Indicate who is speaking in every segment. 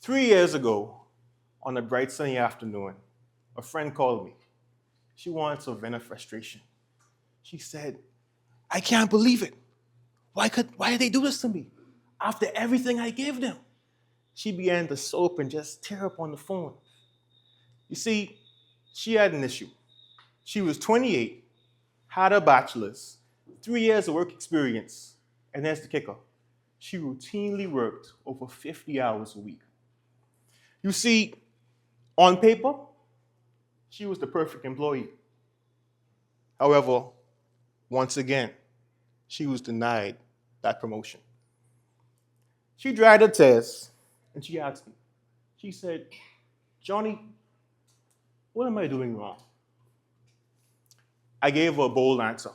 Speaker 1: 3 years ago, on a bright sunny afternoon, a friend called me. She wanted to vent her frustration. She said, I can't believe it. Why did they do this to me? After everything I gave them. She began to sob and just tear up on the phone. You see, she had an issue. She was 28, had a bachelor's, 3 years of work experience, and there's the kicker. She routinely worked over 50 hours a week. You see, on paper, she was the perfect employee. However, once again, she was denied that promotion. She dried her tears and she asked me, she said, Johnny, what am I doing wrong? I gave her a bold answer.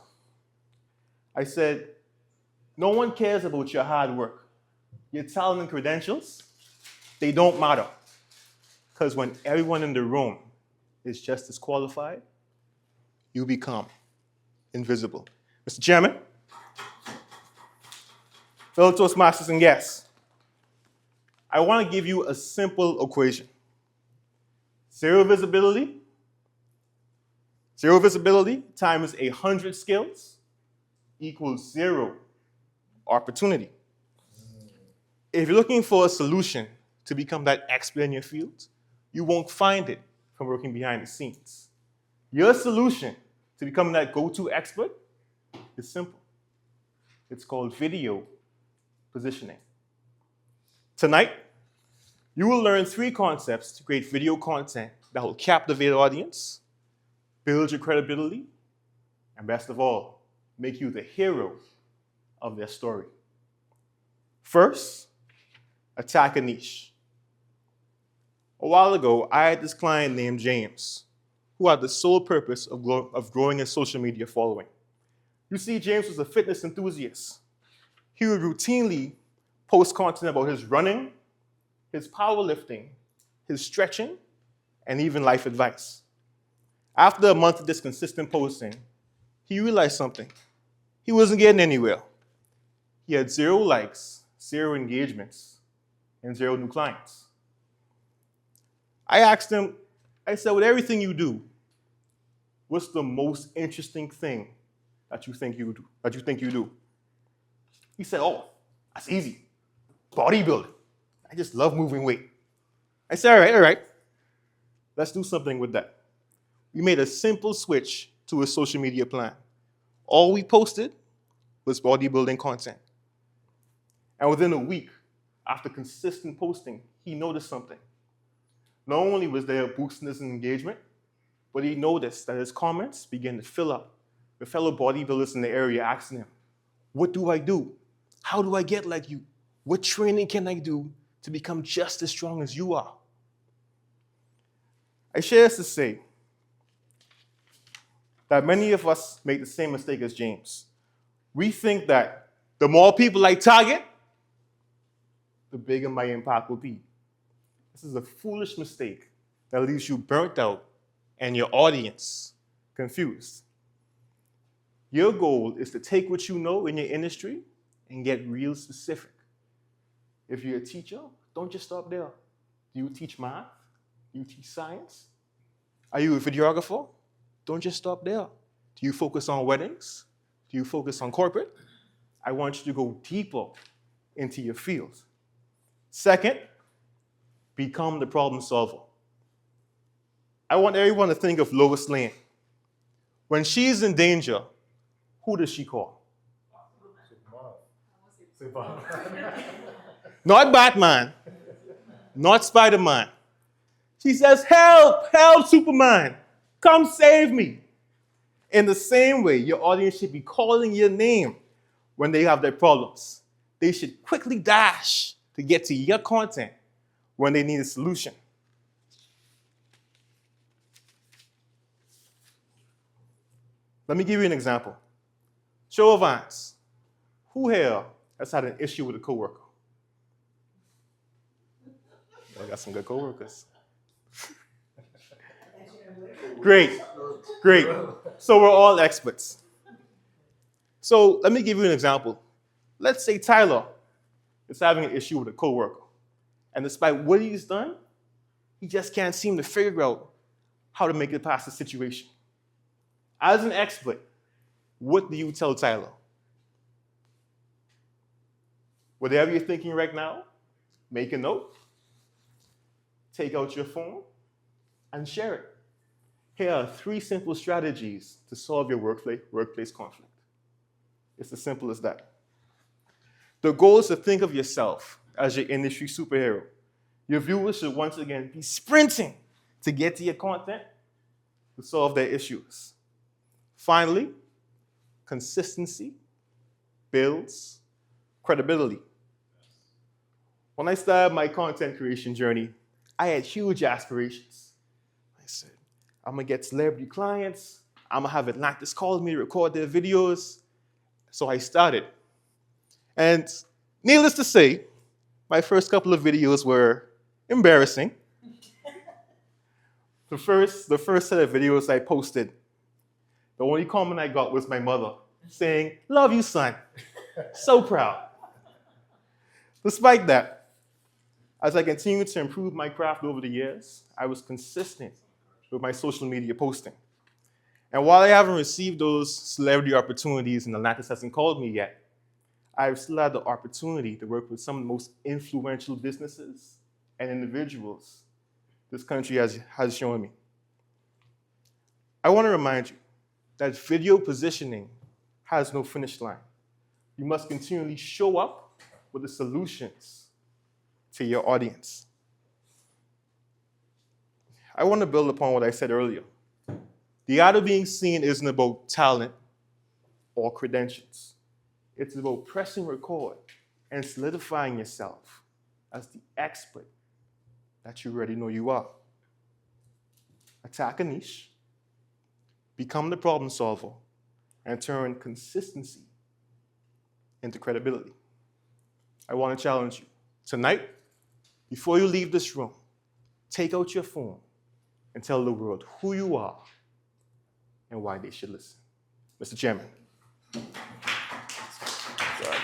Speaker 1: I said, no one cares about your hard work. Your talent and credentials, they don't matter. Because when everyone in the room is just as qualified, you become invisible. Mr. Chairman, fellow Toastmasters and guests, I want to give you a simple equation. Zero visibility times 100 skills equals 0 opportunity. If you're looking for a solution to become that expert in your field, you won't find it from working behind the scenes. Your solution to becoming that go-to expert is simple. It's called video positioning. Tonight, you will learn 3 concepts to create video content that will captivate the audience, build your credibility, and best of all, make you the hero of their story. First, attack a niche. A while ago, I had this client named James, who had the sole purpose of growing his social media following. You see, James was a fitness enthusiast. He would routinely post content about his running, his powerlifting, his stretching, and even life advice. After a month of this consistent posting, he realized something. He wasn't getting anywhere. He had 0 likes, 0 engagements, and 0 new clients. I asked him, I said, with everything you do, what's the most interesting thing that you think you do? He said, oh, that's easy. Bodybuilding. I just love moving weight. I said, all right. Let's do something with that. We made a simple switch to his social media plan. All we posted was bodybuilding content. And within a week, after consistent posting, he noticed something. Not only was there a boost in his engagement, but he noticed that his comments began to fill up with fellow bodybuilders in the area asking him, what do I do? How do I get like you? What training can I do to become just as strong as you are? I share this to say that many of us make the same mistake as James. We think that the more people I target, the bigger my impact will be. This is a foolish mistake that leaves you burnt out and your audience confused. Your goal is to take what you know in your industry and get real specific. If you're a teacher, don't just stop there. Do you teach math? Do you teach science? Are you a videographer? Don't just stop there. Do you focus on weddings? Do you focus on corporate? I want you to go deeper into your field. Second, become the problem solver. I want everyone to think of Lois Lane. When she's in danger, who does she call? Not Batman, not Spider-Man. She says, help, Superman, come save me. In the same way, your audience should be calling your name when they have their problems. They should quickly dash to get to your content when they need a solution. Let me give you an example. Show of hands. Who here has had an issue with a coworker? I got some good coworkers. Great. So we're all experts. So let me give you an example. Let's say Tyler is having an issue with a coworker. And despite what he's done, he just can't seem to figure out how to make it past the situation. As an expert, what do you tell Tyler? Whatever you're thinking right now, make a note, take out your phone, and share it. Here are 3 simple strategies to solve your workplace conflict. It's as simple as that. The goal is to think of yourself as your industry superhero. Your viewers should once again be sprinting to get to your content to solve their issues. Finally, consistency builds credibility. When I started my content creation journey, I had huge aspirations. I said, I'm gonna get celebrity clients, I'm gonna have Atlantis call me to record their videos. So I started. And needless to say, my first couple of videos were embarrassing. The first set of videos I posted, the only comment I got was my mother saying, "Love you, son." So proud. Despite that, as I continued to improve my craft over the years, I was consistent with my social media posting. And while I haven't received those celebrity opportunities and Atlantis hasn't called me yet, I've still had the opportunity to work with some of the most influential businesses and individuals this country has shown me. I want to remind you that video positioning has no finish line. You must continually show up with the solutions to your audience. I want to build upon what I said earlier. The art of being seen isn't about talent or credentials. It's about pressing record and solidifying yourself as the expert that you already know you are. Attack a niche, become the problem solver, and turn consistency into credibility. I want to challenge you. Tonight, before you leave this room, take out your phone and tell the world who you are and why they should listen. Mr. Chairman. Sorry.